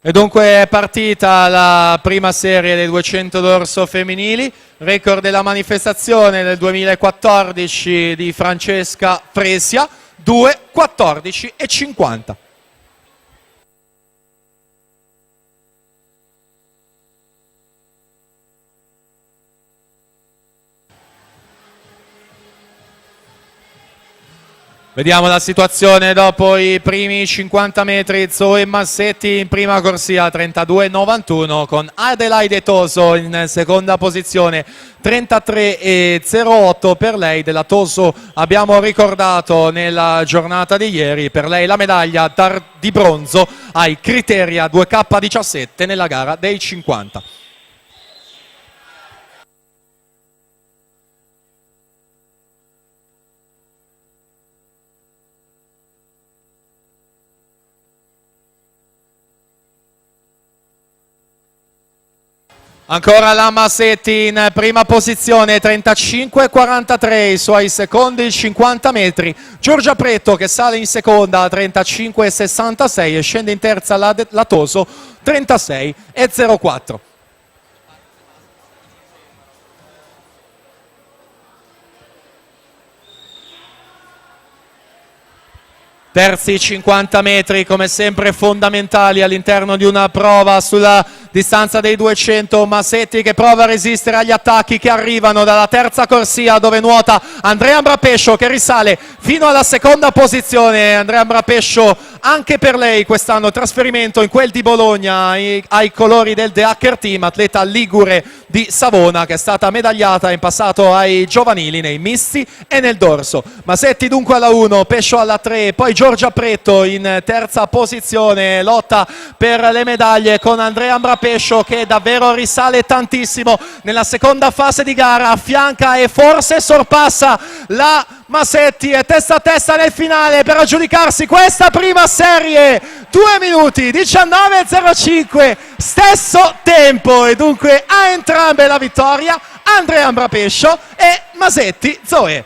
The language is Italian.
E dunque è partita la prima serie dei 200 d'orso femminili, record della manifestazione del 2014 di Francesca Fresia, 2:14 e 50. Vediamo la situazione dopo i primi 50 metri. Zoe Massetti in prima corsia, 32,91, con Adelaide Toso in seconda posizione, 33,08 per lei. Della Toso abbiamo ricordato nella giornata di ieri, per lei la medaglia di bronzo ai Criteria 2K17 nella gara dei 50. Ancora la Massetti in prima posizione, 35,43 i suoi secondi 50 metri. Giorgia Pretto che sale in seconda, 35,66 e scende in terza la Toso, 36,04. Terzi 50 metri, come sempre fondamentali all'interno di una prova sulla distanza dei 200. Massetti che prova a resistere agli attacchi che arrivano dalla terza corsia, dove nuota Andrea Ambrapescio, che risale fino alla seconda posizione. Andrea Ambrapescio, anche per lei quest'anno trasferimento in quel di Bologna ai colori del De Hacker Team, atleta ligure di Savona che è stata medagliata in passato ai giovanili nei misti e nel dorso. Massetti dunque alla 1, Pescio alla 3, poi Giorgia Pretto in terza posizione, lotta per le medaglie con Andrea Ambrapescio che davvero risale tantissimo nella seconda fase di gara, affianca e forse sorpassa la Massetti e testa a testa nel finale per aggiudicarsi questa prima serie. 2 minuti 19,05, stesso tempo, e dunque a entrambe la vittoria Andrea Ambrapescio e Massetti Zoe.